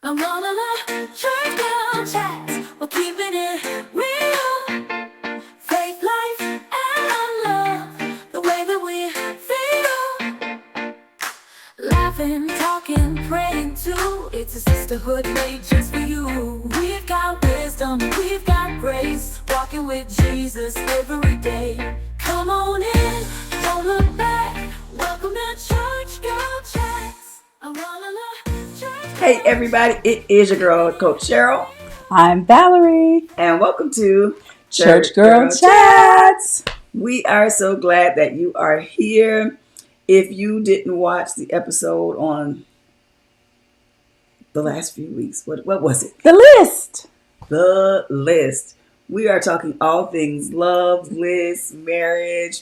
I'm on a church girl chat. We're keeping it real. Faith, life, and love. The way that we feel. Laughing, talking, praying too. It's a sisterhood made just for you. We've got wisdom, we've got grace. Walking with Jesus every day. Come on in, don't look back. Welcome to Church Girl Chats. I'm on a church. Hey everybody, it is your girl, Coach Cheryl, I'm Valerie. and welcome to Church Girl Chats. We are so glad that you are here. If you didn't watch the episode on the last few weeks, what was it? The list. The list. We are talking all things love, list, marriage,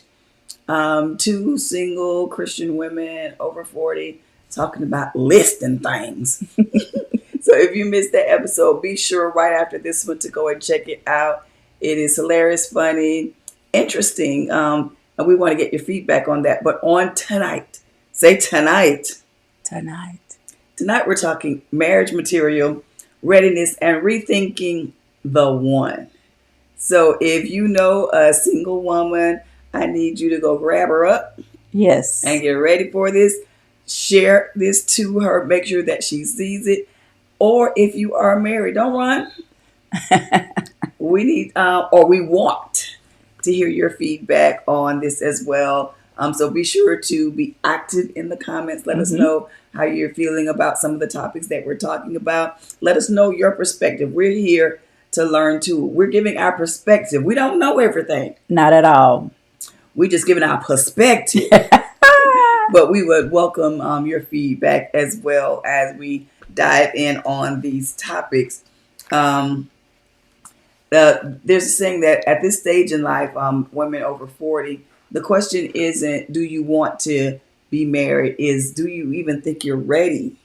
two single Christian women over 40 talking about listing things. So if you missed that episode, be sure right after this one to go and check it out. It is hilarious, funny, interesting, and we want to get your feedback on that. But on tonight, say tonight. Tonight we're talking marriage material, readiness, and rethinking the one. So if you know a single woman, I need you to go grab her up. Yes. And get ready for this. Share this to her. Make sure that she sees it. Or if you are married, don't run. We need, or we want to hear your feedback on this as well. So be sure to be active in the comments. Let us know how you're feeling about some of the topics that we're talking about. Let us know your perspective. We're here to learn too. We're giving our perspective. We don't know everything. Not at all. We're just giving our perspective. But we would welcome your feedback as well as we dive in on these topics. There's a saying that at this stage in life, women over 40, the question isn't, do you want to be married? Is, do you even think you're ready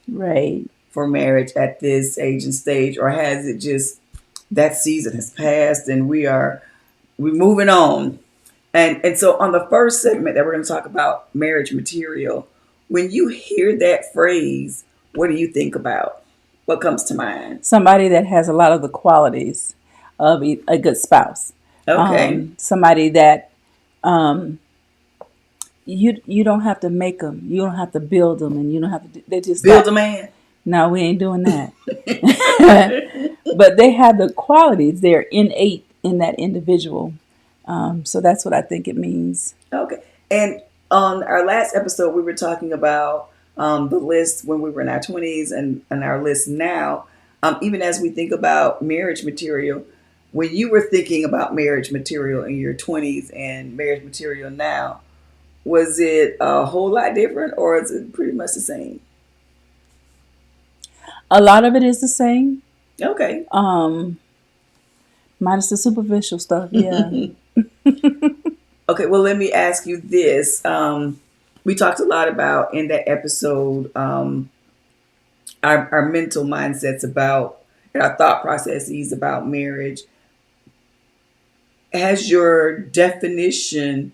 for marriage at this age and stage? Or has it just, that season has passed and we're moving on? And so on the first segment that we're going to talk about marriage material, when you hear that phrase, what do you think about? What comes to mind? Somebody that has a lot of the qualities of a good spouse. Okay. Somebody that you don't have to make them. You don't have to build them, and you don't have to. They just build a man. No, we ain't doing that. But they have the qualities. They're innate in that individual. So that's what I think it means. Okay. And on our last episode, we were talking about the list when we were in our 20s and our list now. Even as we think about marriage material, when you were thinking about marriage material in your 20s and marriage material now, was it a whole lot different or is it pretty much the same? A lot of it is the same. Okay. Minus the superficial stuff, yeah. Okay, well, let me ask you this. We talked a lot about in that episode our mental mindsets about and our thought processes about marriage. Has your definition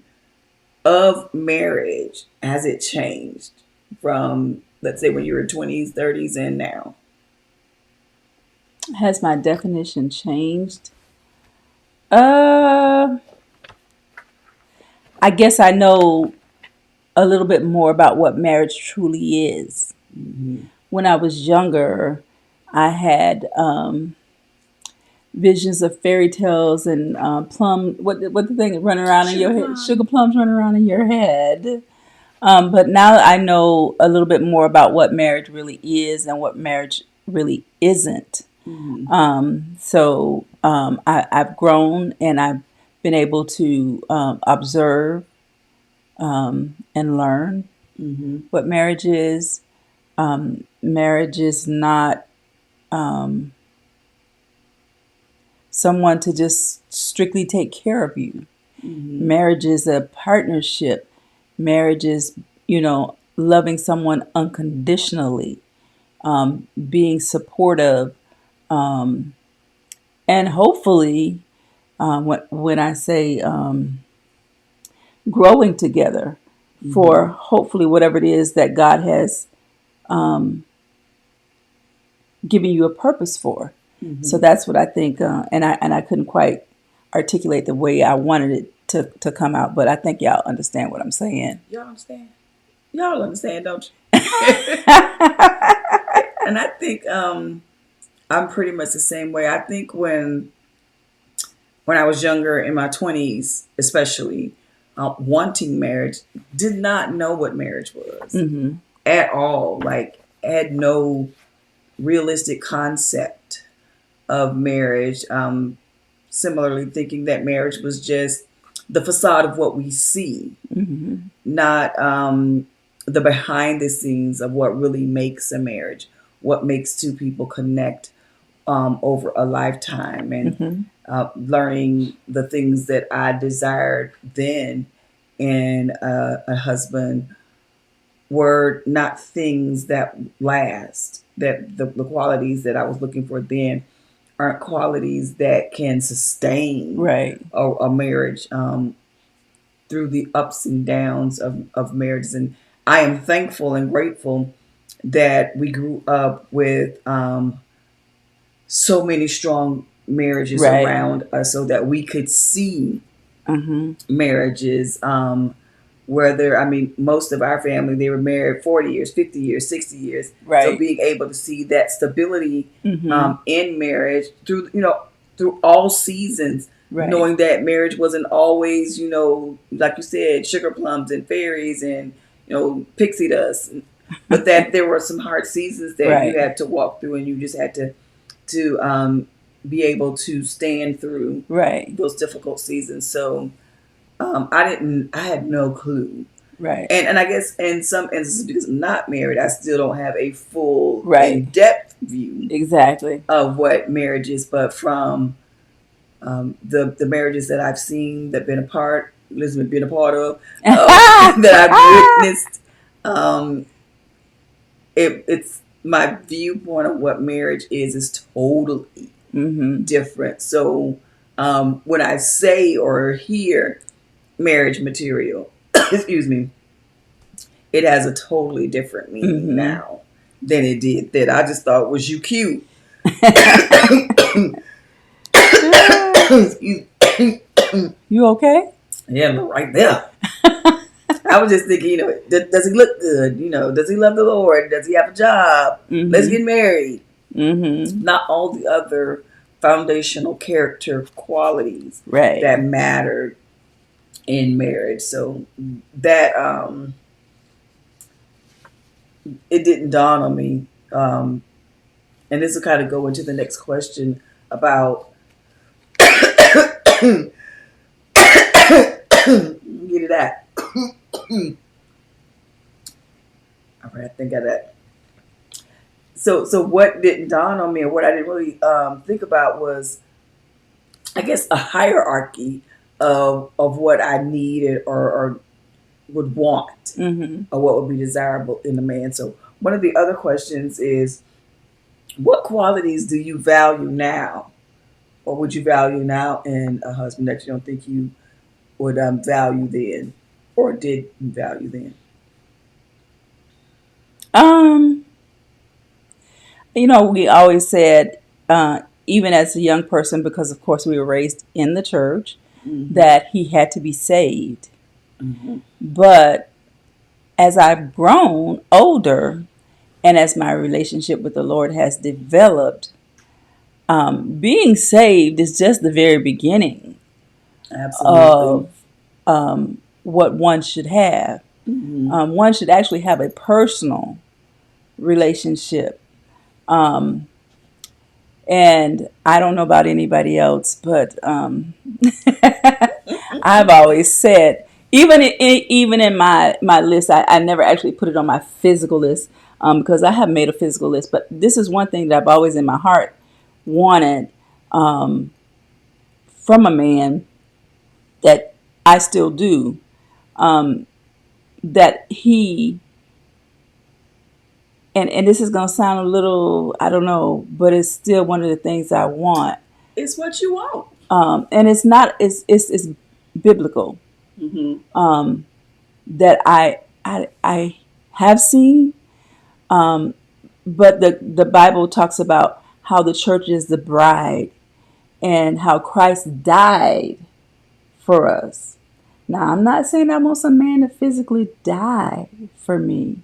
of marriage, has it changed from, let's say, when you were 20s, 30s, and now? Has my definition changed? I guess I know a little bit more about what marriage truly is. When I was younger, I had visions of fairy tales and plum. What the thing running around in your head? Sugar plums running around in your head. But now I know a little bit more about what marriage really is and what marriage really isn't. So I've grown and I've been able to observe and learn what marriage is. Marriage is not someone to just strictly take care of you. Marriage is a partnership. Marriage is, loving someone unconditionally, being supportive, and hopefully, when I say growing together for hopefully whatever it is that God has giving you a purpose for. So Mm-hmm. that's what I think, and I couldn't quite articulate the way I wanted it to come out, but I think y'all understand what I'm saying. Y'all understand? Y'all understand, don't you? And I think I'm pretty much the same way. I think when I was younger, in my 20s, especially, wanting marriage, did not know what marriage was Hmm. at all. Like, had no realistic concept of marriage. Similarly, thinking that marriage was just the facade of what we see, Hmm. not the behind the scenes of what really makes a marriage, what makes two people connect over a lifetime, and Hmm. learning the things that I desired then in a husband were not things that last. That the qualities that I was looking for then aren't qualities that can sustain Right. a marriage through the ups and downs of marriages. And I am thankful and grateful that we grew up with so many strong marriages Right. around us so that we could see Hmm. marriages where I mean, most of our family, they were married 40 years, 50 years, 60 years. So Right. being able to see that stability Hmm. in marriage through, through all seasons, Right. knowing that marriage wasn't always, like you said, sugar plums and fairies and, pixie dust, but that there were some hard seasons that you Right. had to walk through, and you just had to be able to stand through Right. those difficult seasons. So I had no clue. Right. And I guess in some instances, because I'm not married, I still don't have a full Right. in-depth view Exactly. of what marriage is. But from the marriages that I've seen, that been a part, Elizabeth been a part of, that I've witnessed, um, it's my viewpoint of what marriage is totally Hmm. different. So when I say or hear marriage material, excuse me, it has a totally different meaning Hmm. now than it did then. I just thought, was you cute? Excuse- You okay? yeah, look right there. I was just thinking, does he look good? Does he love the Lord? Does he have a job? Let's Hmm. get married. Hmm. Not all the other foundational character qualities Right. that mattered in marriage. So that it didn't dawn on me. And this will kind of go into the next question about get it out. All right, I think of that. So what didn't dawn on me, or what I didn't really think about, was, I guess, a hierarchy of what I needed or would want, Hmm. or what would be desirable in a man. So one of the other questions is, what qualities do you value now, or would you value now in a husband that you don't think you would value then, or did value then? Um, we always said, even as a young person, because of course we were raised in the church, Mm-hmm. that he had to be saved. Mm-hmm. But as I've grown older and as my relationship with the Lord has developed, being saved is just the very beginning Absolutely. of what one should have. Mm-hmm. One should actually have a personal relationship. Um, and I don't know about anybody else, but I've always said, even in my list, I never actually put it on my physical list, because I have made a physical list. But this is one thing that I've always in my heart wanted, um, from a man, that I still do, um, that he, and this is going to sound a little, I don't know, but it's still one of the things I want. It's what you want. And it's not, it's biblical, Mm-hmm. that I have seen, but the Bible talks about how the church is the bride and how Christ died for us. Now, I'm not saying I want some man to physically die for me,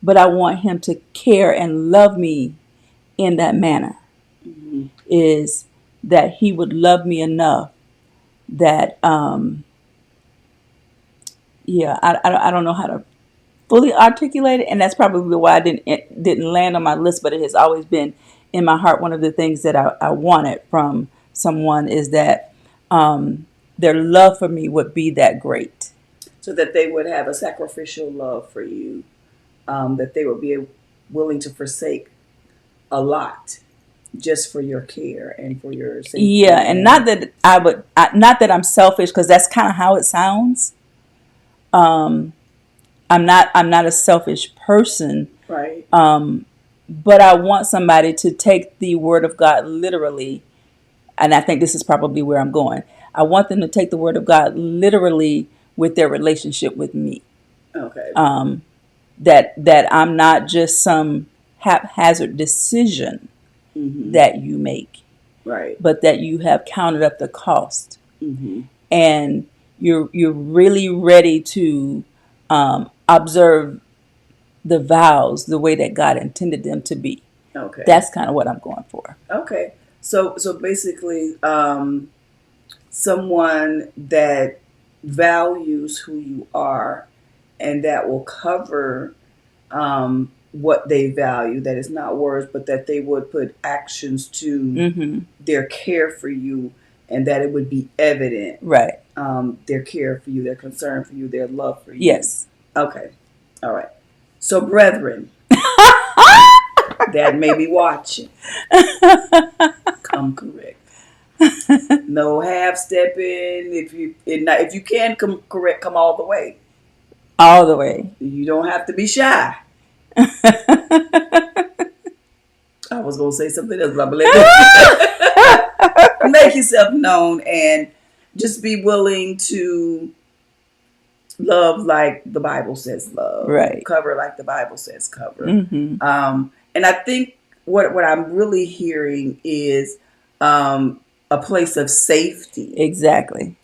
but I want him to care and love me in that manner. Mhm. Is that he would love me enough that, yeah, I don't know how to fully articulate it, and that's probably why it didn't land on my list, but it has always been in my heart. One of the things that I wanted from someone is that their love for me would be that great. So that they would have a sacrificial love for you, that they would be willing to forsake a lot just for your care and for your safety. Yeah, and not that not that I'm selfish, because that's kind of how it sounds. I'm not a selfish person, Right. but I want somebody to take the word of God literally, and I think this is probably where I'm going. I want them to take the word of God literally with their relationship with me. Okay. That I'm not just some haphazard decision Mm-hmm. that you make, Right. but that you have counted up the cost, Mm-hmm. and you're really ready to observe the vows the way that God intended them to be. Okay. That's kind of what I'm going for. Okay. So basically, someone that values who you are and that will cover what they value, that is not words, but that they would put actions to Mm-hmm. their care for you, and that it would be evident, Right. their care for you, their concern for you, their love for you. Yes. Okay. All right. So, brethren, that may be watching, come correct. No half stepping. If you can come correct, come all the way. All the way. You don't have to be shy. I was gonna say something else, but I'm gonna let make yourself known and just be willing to love like the Bible says love. Right. Cover like the Bible says cover. Mm-hmm. And I think what I'm really hearing is a place of safety. Exactly.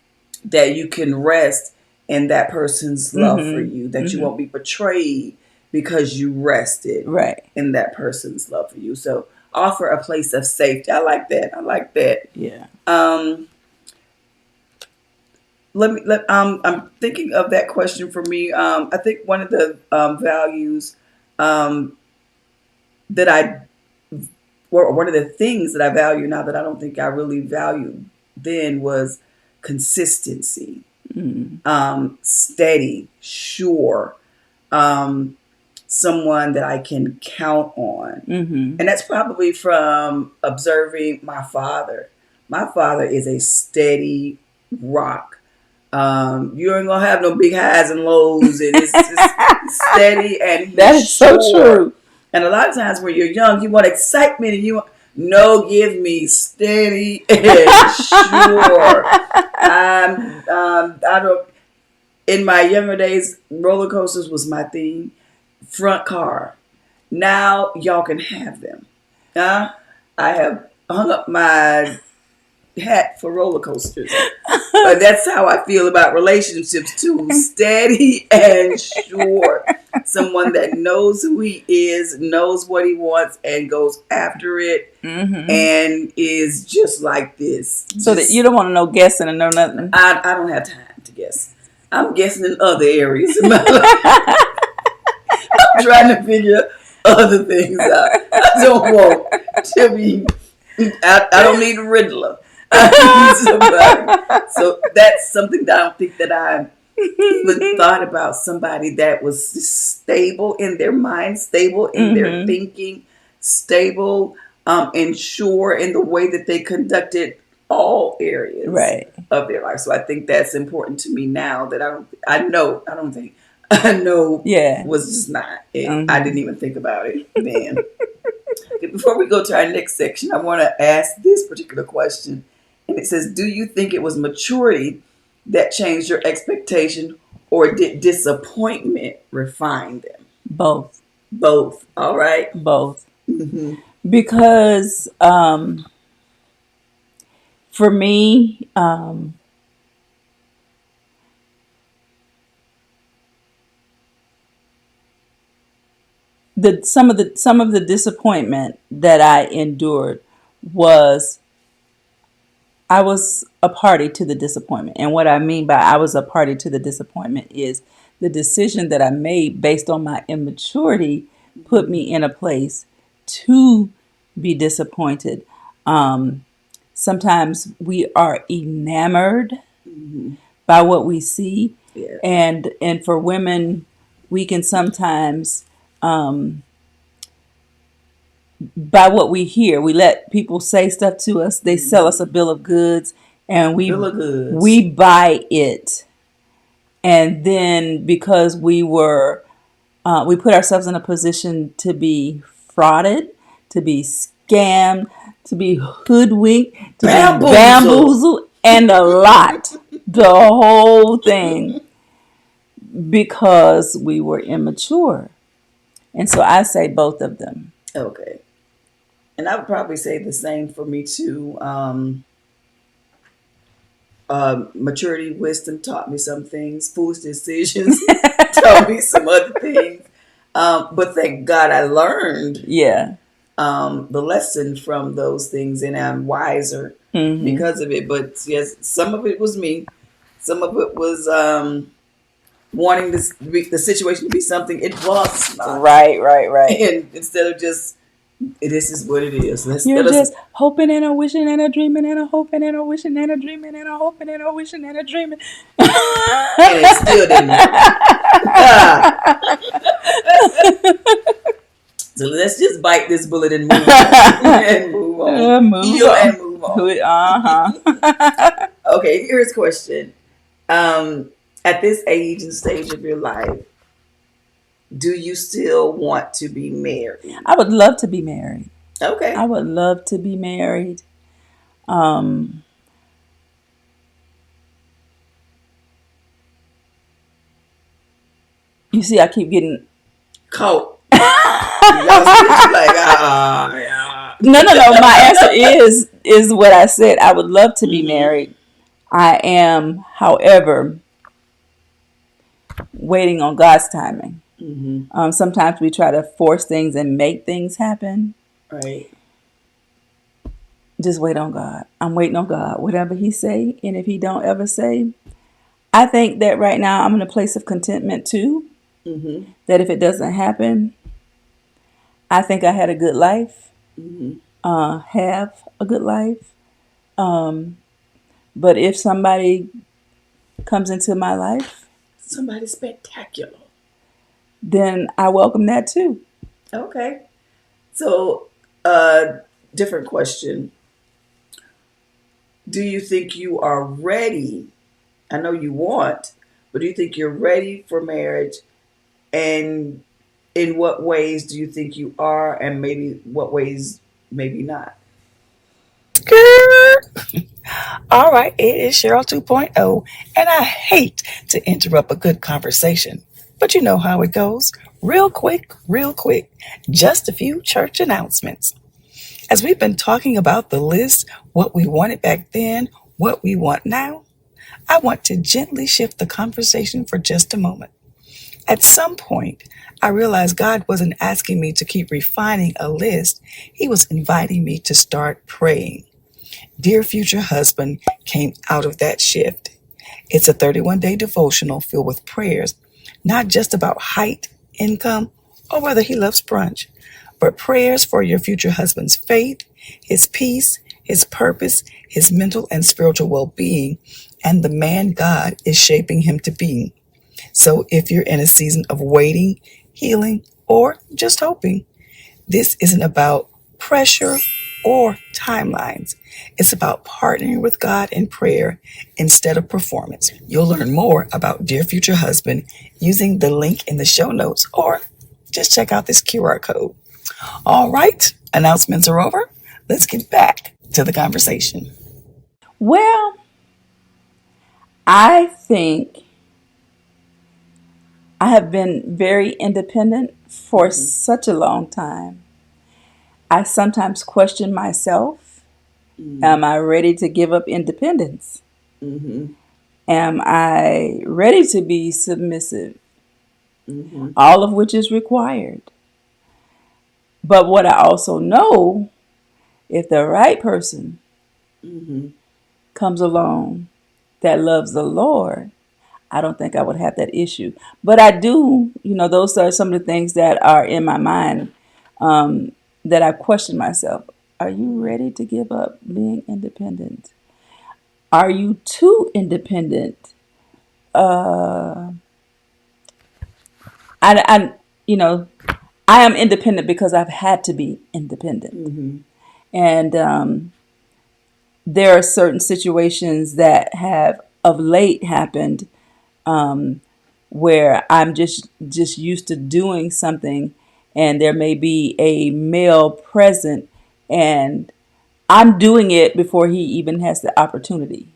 That you can rest in that person's love Mm-hmm. for you. That Mm-hmm. you won't be betrayed because you rested Right. in that person's love for you. So offer a place of safety. I like that. I like that. Yeah. I'm thinking of that question for me. I think one of the values that or one of the things that I value now that I don't think I really valued then was consistency, steady, sure, someone that I can count on. Mm-hmm. And that's probably from observing my father. My father is a steady rock. You ain't gonna have no big highs and lows, and it's steady and he's That is so sure. true. And a lot of times when you're young, you want excitement, and no, give me steady and sure. I don't. In my younger days, roller coasters was my thing. Front car. Now y'all can have them. I have hung up my hat for roller coasters. But that's how I feel about relationships too. Steady and sure. Someone that knows who he is, knows what he wants, and goes after it, and is just like this. So that you don't want to know guessing and know nothing. I don't have time to guess. I'm guessing in other areas of my life. I'm trying to figure other things out. I don't want to be. I don't need a Riddler. Somebody. So that's something that I don't think that I even thought about. Somebody that was stable in their mind, stable in their thinking, stable and sure in the way that they conducted all areas of their life. So I think that's important to me now that I know was just not it. I didn't even think about it then. Before we go to our next section, I want to ask this particular question. And it says, do you think it was maturity that changed your expectation, or did disappointment refine them? Both. Both. All right. Both. Mm-hmm. because for me, the some of the disappointment that I endured was I was a party to the disappointment. And what I mean by I was a party to the disappointment is the decision that I made based on my immaturity put me in a place to be disappointed. Um, Sometimes we are enamored Mm-hmm. by what we see, Yeah. and for women, we can sometimes by what we hear. We let people say stuff to us. They sell us a Mm-hmm. bill of goods, and Bill of goods. we buy it. And then because we put ourselves in a position to be frauded, to be scammed, to be hoodwinked, to be Bamboozle. bamboozled, and a lot, the whole thing, because we were immature. And so I say both of them. Okay. And I would probably say the same for me too. Maturity, wisdom taught me some things. Foolish decisions taught me some other things. But thank God I learned Yeah. the lesson from those things, and I'm wiser Hmm. because of it. But yes, some of it was me. Some of it was wanting the situation to be something it was not, Right, right, right. and instead of just this is what it is. You're Let us, just hoping and a wishing and a dreaming and a hoping and a wishing and a dreaming and a hoping and a wishing and a dreaming. and it still didn't happen. So let's just bite this bullet and move on and move on, Move heal and on. move on. Uh-huh. Okay, here's a question. Um, at this age and stage of your life, do you still want to be married? I would love to be married. I Okay. would love to be married. Um, you see, I keep getting Caught. Y'all see, like, yeah. no. My answer is what I said. I would love to be Mm-hmm. married. I am, however, waiting on God's timing. Mm-hmm. Sometimes we try to force things and make things happen. Right. Just wait on God. I'm waiting on God. Whatever He say, and if He don't ever say, I think that right now I'm in a place of contentment too. Mm-hmm. That if it doesn't happen, I think I had a good life. Mm-hmm. Have a good life. But if somebody comes into my life, Somebody spectacular. then I welcome that too. Okay. So, uh, different question. Do you think you are ready? I know you want, but do you think you're ready for marriage? And in what ways do you think you are? And maybe what ways, maybe not? Girl. All right, it is Cheryl 2.0, and I hate to interrupt a good conversation, but you know how it goes. Real quick, real quick. Just a few church announcements. As we've been talking about the list, what we wanted back then, what we want now, I want to gently shift the conversation for just a moment. At some point, I realized God wasn't asking me to keep refining a list, He was inviting me to start praying. Dear Future Husband came out of that shift. It's a 31-day devotional filled with prayers, not just about height, income, or whether he loves brunch, but prayers for your future husband's faith, his peace, his purpose, his mental and spiritual well-being, and the man God is shaping him to be. So if you're in a season of waiting, healing, or just hoping, this isn't about pressure or timelines. It's about partnering with God in prayer instead of performance. You'll learn more about Dear Future Husband using the link in the show notes, or just check out this QR code. All right, announcements are over. Let's get back to the conversation. Well, I think I have been very independent for Mm-hmm. such a long time. I sometimes question myself. Am I ready to give up independence? Mm-hmm. Am I ready to be submissive? Mm-hmm. All of which is required. But what I also know, if the right person Mm-hmm. comes along that loves the Lord, I don't think I would have that issue. But I do, those are some of the things that are in my mind, that I question myself. Are you ready to give up being independent? Are you too independent? Uh, I, you know, I am independent because I've had to be independent. Mm-hmm. And there are certain situations that have of late happened, where I'm just used to doing something, and there may be a male present, and I'm doing it before he even has the opportunity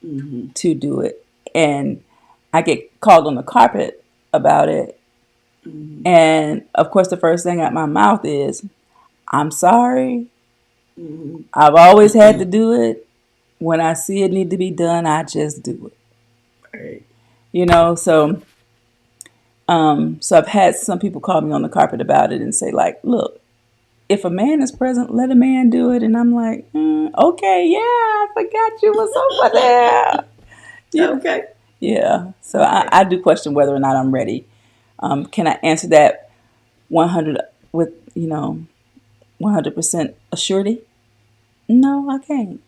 Mm-hmm. to do it, and I get called on the carpet about it. Mm-hmm. And of course, the first thing out my mouth is, "I'm sorry. Mm-hmm. I've always had to do it. When I see it need to be done, I just do it." Right. So I've had some people call me on the carpet about it and say, like, "Look, if a man is present, let a man do it." And I'm like, "Okay, yeah, I forgot you was over there." Yeah, Okay. yeah. So Okay. I do question whether or not I'm ready. Can I answer that 100 with 100% assurity? No, I can't.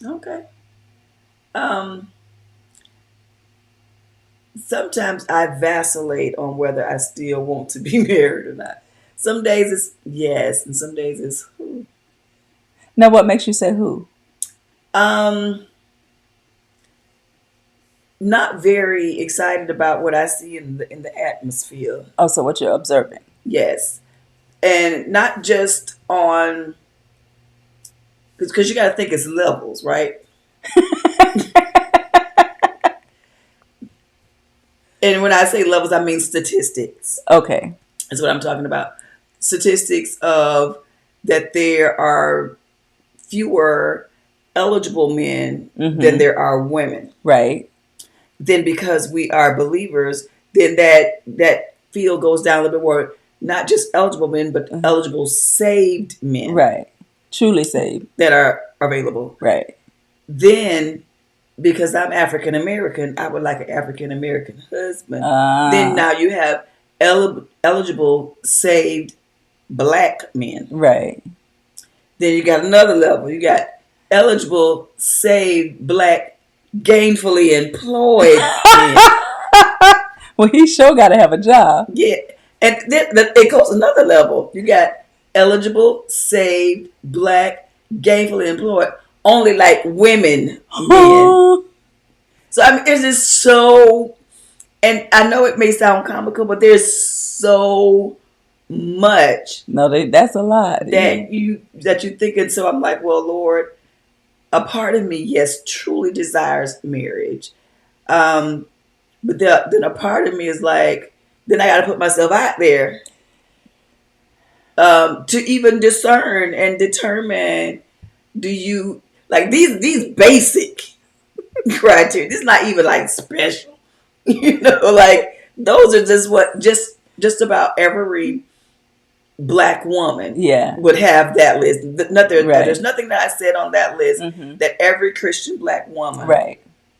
Okay. Um, Sometimes I vacillate on whether I still want to be married or not. Some days it's yes, and some days it's hmm. Now, what makes you say who? um not very excited about what I see in the atmosphere. Oh, so what you're observing? Yes, and not just on because you got to think it's levels, right? And when I say levels, I mean statistics. Okay. That's what I'm talking about. Statistics of that there are fewer eligible men than Mm-hmm. there are women. Right. Then because we are believers, then that field goes down a little bit more. Not just eligible men, but eligible saved men Right. Truly saved. that are available. Right. Then because I'm African American, I would like an African American husband. Then Ah. now you have eligible saved black men. Right. Then you got another level. You got eligible saved black gainfully employed men. Well, he sure got to have a job. Yeah. And then it goes another level. You got eligible saved black gainfully employed only like women men. So I mean it's just so, and I know it may sound comical, but there's so much No, that's a lot. Yeah. that you think, and so I'm like, well, Lord, a part of me, yes, truly desires marriage, um, but then a part of me is like, then I got to put myself out there, to even discern and determine, do you like these basic criteria? This is not even like special, like those are just what just about every black woman Yeah. would have that list. Right. There's nothing that I said on that list Mm-hmm. that every Christian black woman. Right.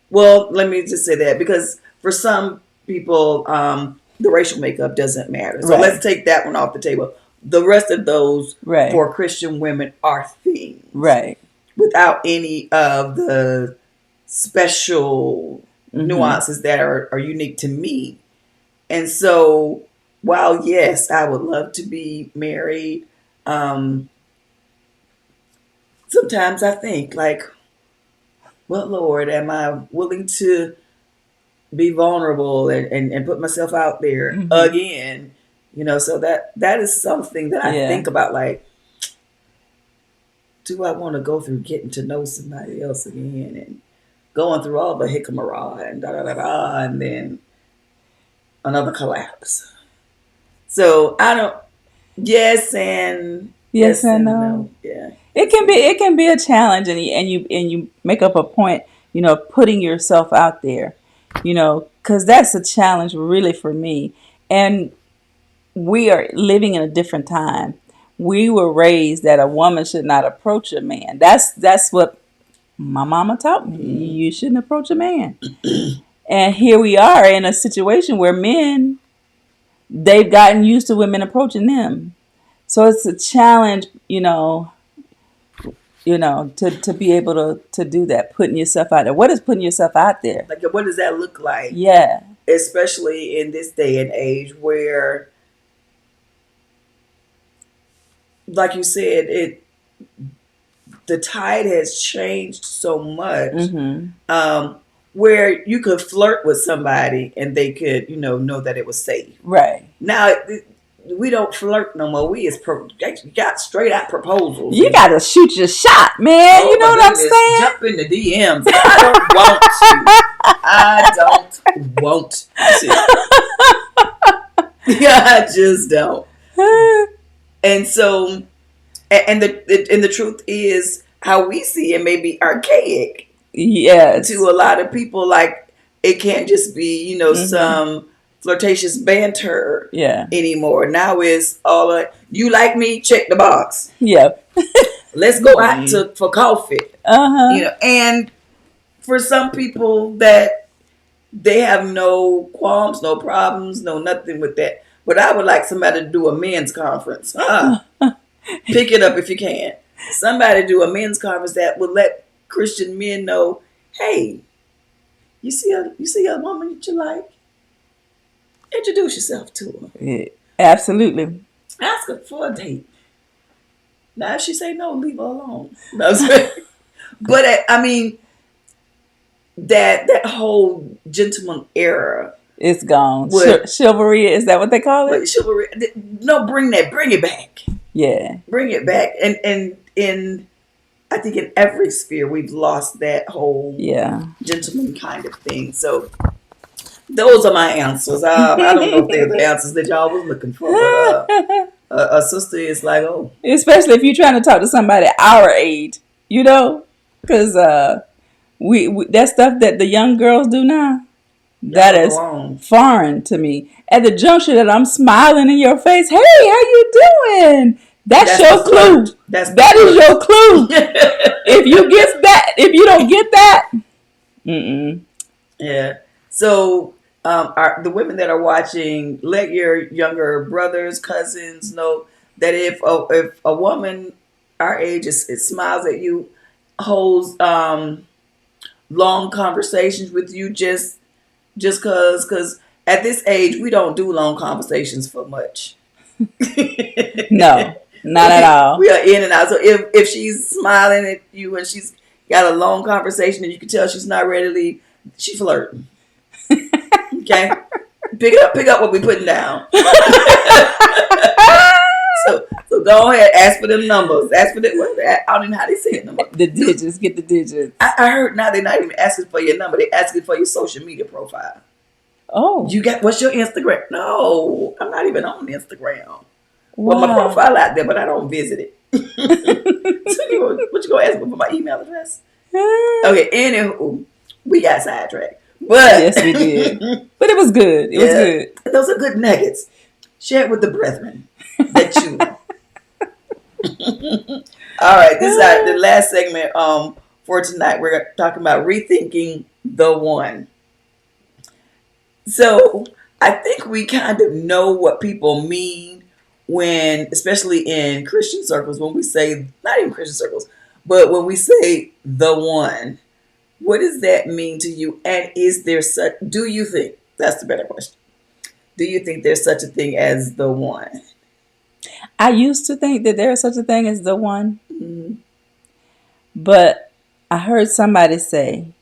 Well, let me just say that because for some people, the racial makeup doesn't matter. So Right. let's take that one off the table. The rest of those Right. for Christian women are things Right. without any of the special Mm-hmm. nuances that are unique to me. And so, while yes, I would love to be married, um, sometimes I think like, well, Lord, am I willing to be vulnerable and put myself out there Mm-hmm. again? So that is something that I Yeah. think about. Like, do I want to go through getting to know somebody else again and going through all the hickamara and da da da da, and then another collapse? So I don't. Yes, and Yes and no. Yeah. It can be a challenge, and you make up a point, putting yourself out there, because that's a challenge really for me. And we are living in a different time. We were raised that a woman should not approach a man. That's what my mama taught me. You shouldn't approach a man. And here we are in a situation where men, they've gotten used to women approaching them. So it's a challenge, to be able to do that, putting yourself out there. What is putting yourself out there? Like, what does that look like? Yeah. Especially in this day and age where, like you said, the tide has changed so much. Where you could flirt with somebody and they could, know that it was safe. Right. Now, we don't flirt no more. We got straight out proposals. You got to shoot your shot, man. You know what I'm saying? Jump in the DMs. I don't want to. Yeah, I just don't. And so, and the truth is, how we see it may be archaic. Yes. To a lot of people, like, it can't just be, some flirtatious banter anymore. Now it's all like, you like me, check the box. Yeah. Let's go out for coffee. And for some people that they have no qualms, no problems, no nothing with that. But I would like somebody to do a men's conference. Pick it up if you can. Somebody do a men's conference that would let Christian men know, hey, you see a woman that you like, introduce yourself to her. Yeah, absolutely. Ask her for a date. Now if she say no, leave her alone. No, but I mean, that whole gentleman era, it's gone. Chivalry, is that what they call it? Chivalry. No, bring it back. Yeah, bring it back. And in I think in every sphere we've lost that whole gentleman kind of thing. So those are my answers. I don't know if they're the answers that y'all was looking for. But, a sister is like, oh, especially if you're trying to talk to somebody our age, because we that stuff that the young girls do now, that is foreign to me. At the juncture that I'm smiling in your face, hey, how you doing? That's your clue. That is your clue. If you don't get that, yeah. So, the women that are watching, let your younger brothers, cousins know that if a woman our age it smiles at you, holds long conversations with you, just because at this age we don't do long conversations for much. No. Not at all. We are in and out. So if she's smiling at you and she's got a long conversation and you can tell she's not ready to leave, she's flirting. Okay? Pick up what we're putting down. So go ahead, ask for them numbers. Ask for I don't even know how they say it no more. The digits, get the digits. I heard now they're not even asking for your number, they're asking for your social media profile. Oh. What's your Instagram? No, I'm not even on Instagram. Wow. Well, my profile out there, but I don't visit it. So what you gonna ask me for my email address? Okay, anywho, we got sidetracked. But yes, we did. But it was good. It was good. Those are good nuggets. Share it with the brethren that you know. All right, this is the last segment for tonight. We're talking about rethinking the one. So I think we kind of know what people mean when, especially in Christian circles, when we say, not even Christian circles, but when we say the one, what does that mean to you? And do you think, that's the better question, do you think there's such a thing as the one? I used to think that there is such a thing as the one. But I heard somebody say,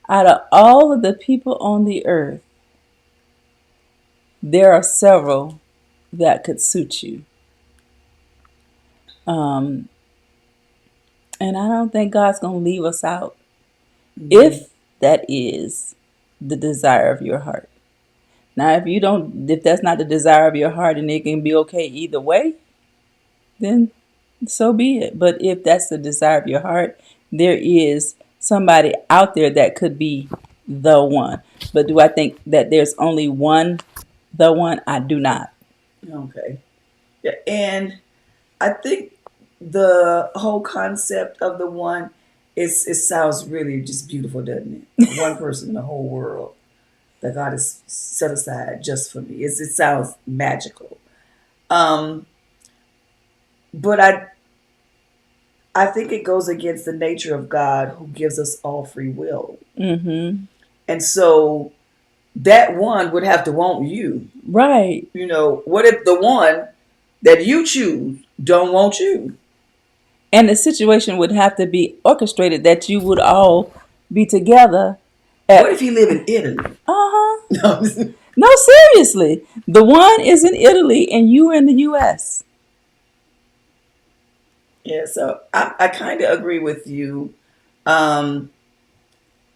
out of all of the people on the earth, there are several that could suit you. And I don't think God's going to leave us out if that is the desire of your heart. Now, if that's not the desire of your heart and it can be okay either way, then so be it. But if that's the desire of your heart, there is somebody out there that could be the one. But do I think that there's only one, the one? I do not. Okay. Yeah, and I think the whole concept of the one is it sounds really just beautiful, doesn't it? One person in the whole world that God has set aside just for me. It sounds magical. Um, but I think it goes against the nature of God who gives us all free will. Mm-hmm. And so that one would have to want you. Right. You know, what if the one that you choose don't want you? And the situation would have to be orchestrated that you would all be together What at. if he live in Italy? Uh-huh. No. No, seriously. The one is in Italy and you are in the US. Yeah, so I kind of agree with you um,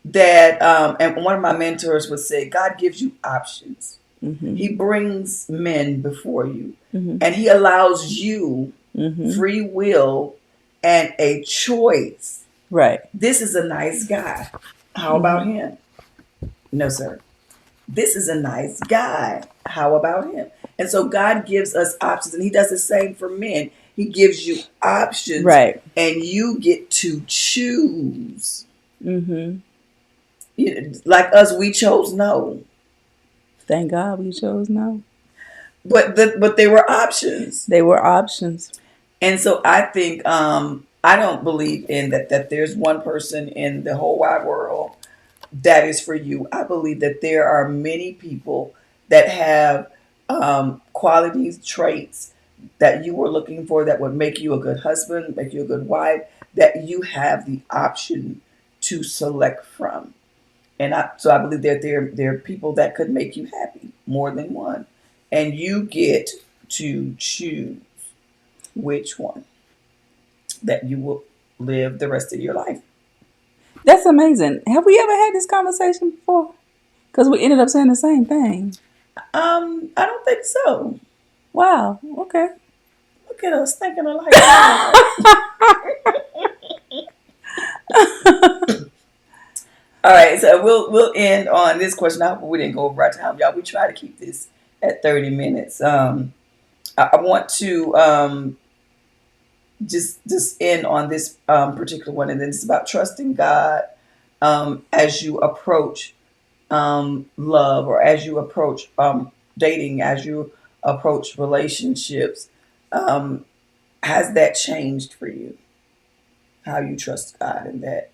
that, and one of my mentors would say, God gives you options. Mm-hmm. He brings men before you, Mm-hmm. and He allows you Mm-hmm. free will and a choice. Right. This is a nice guy. How about Mm-hmm. him? No, sir. This is a nice guy. How about him? And so God gives us options, and He does the same for men. He gives you options, Right. and you get to choose. Mm-hmm. Like us, we chose no, Thank God we chose no. but they were options. They were options. And so I think I don't believe in that there's one person in the whole wide world that is for you. I believe that there are many people that have qualities, traits that you were looking for that would make you a good husband, make you a good wife, that you have the option to select from. And so I believe that there are people that could make you happy, more than one. And you get to choose which one that you will live the rest of your life. That's amazing. Have we ever had this conversation before? Because we ended up saying the same thing. I don't think so. Wow. Okay. Look at us thinking alike. All right, so we'll end on this question. I hope we didn't go over our time, y'all. We try to keep this at 30 minutes. I want to just end on this particular one, and then it's about trusting God as you approach love, or as you approach dating, as you approach relationships. Um, has that changed for you? How you trust God in that?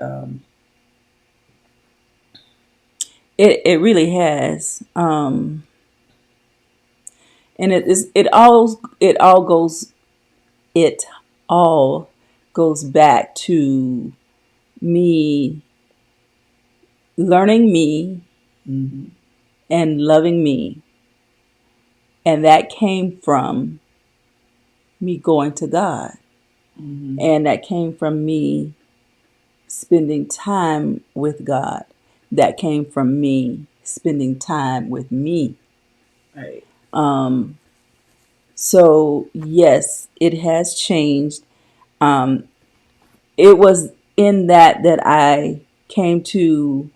It really has. And it all goes back to me learning me Mm-hmm. and loving me. And that came from me going to God. Mm-hmm. And that came from me spending time with God. That came from me spending time with me. Right. Um, so, yes, it has changed. Um, it was in that I came to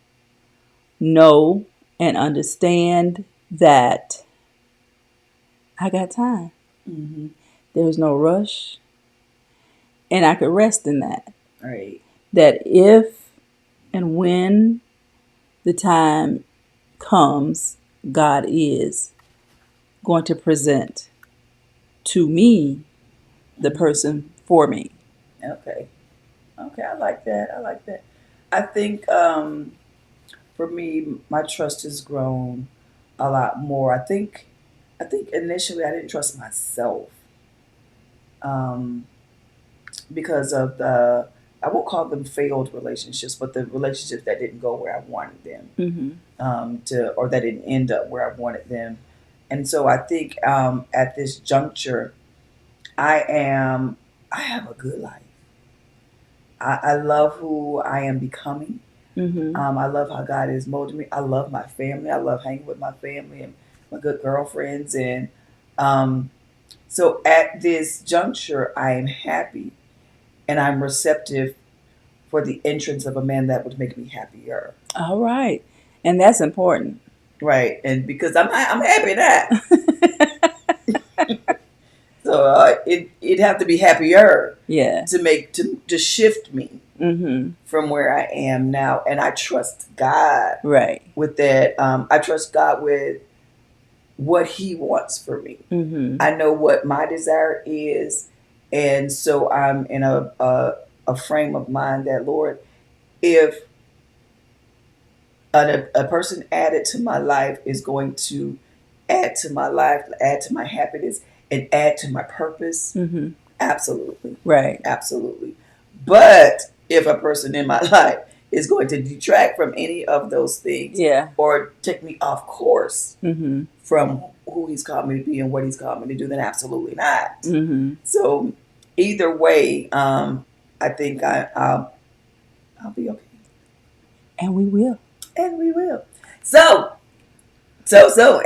know and understand that I got time. Mm-hmm. There's no rush. And I could rest in that. Right. That if and when the time comes, God is going to present to me the Mm-hmm. person for me. Okay. Okay. I like that. I like that. I think for me, my trust has grown a lot more. I think initially I didn't trust myself um, because of the, I won't call them failed relationships, but the relationships that didn't go where I wanted them Mm-hmm. or that didn't end up where I wanted them. And so I think at this juncture, I am I have a good life. I love who I am becoming. Mm-hmm. I love how God is molding me. I love my family. I love hanging with my family and my good girlfriends. And um, So at this juncture, I am happy and I'm receptive for the entrance of a man that would make me happier. All right. And that's important. Right. And because I'm happy that. So it'd have to be happier Yeah. to shift me Mm-hmm. from where I am now. And I trust God Right. with that. I trust God with what He wants for me. Mm-hmm. I know what my desire is. And so I'm in a frame of mind that, Lord, if a person added to my life is going to add to my life, add to my happiness, and add to my purpose, Mm-hmm. absolutely. Right. Absolutely. But if a person in my life is going to detract from any of those things, Yeah. or take me off course Mm-hmm. from who He's called me to be and what He's called me to do, then absolutely not. Mm-hmm. So either way, I think I'll be okay. And we will. And we will. So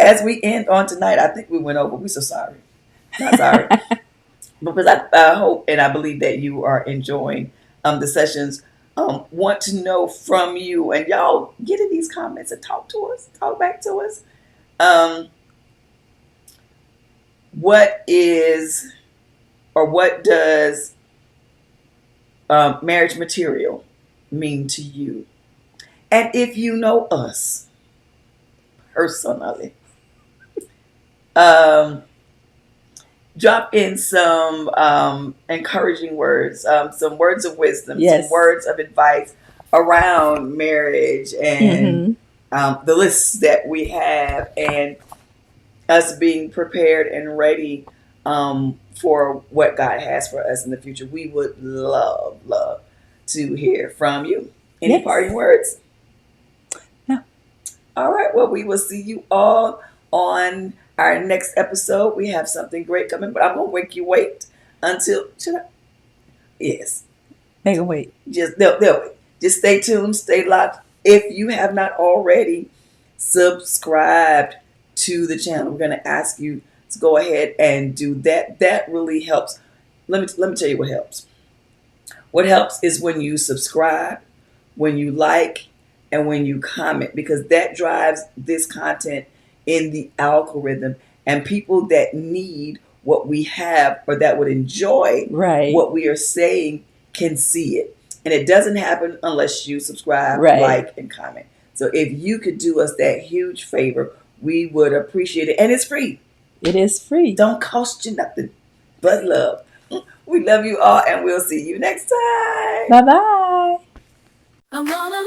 as we end on tonight, I think we went over. We're so sorry. Not sorry. Because I hope and I believe that you are enjoying the sessions. Want to know from you, and y'all get in these comments and talk to us, talk back to us. What is or what does marriage material mean to you? And if you know us personally, drop in some encouraging words, some words of wisdom, Yes. some words of advice around marriage and the lists that we have, and us being prepared and ready for what God has for us in the future. We would love to hear from you. Any Yes. parting words? No. All right. Well, we will see you all on our next episode. We have something great coming, but I'm gonna make you wait until. Should I? Yes. Make them wait. They'll wait. Just stay tuned. Stay locked. If you have not already subscribed to the channel, we're gonna ask you to go ahead and do that. That really helps. Let me tell you what helps. What helps is when you subscribe, when you like, and when you comment, because that drives this content in the algorithm, and people that need what we have or that would enjoy Right. what we are saying can see it. And it doesn't happen unless you subscribe, Right. like, and comment. So if you could do us that huge favor, we would appreciate it. And it's free. It is free. Don't cost you nothing but love. We love you all, and we'll see you next time. Bye-bye. I'm on a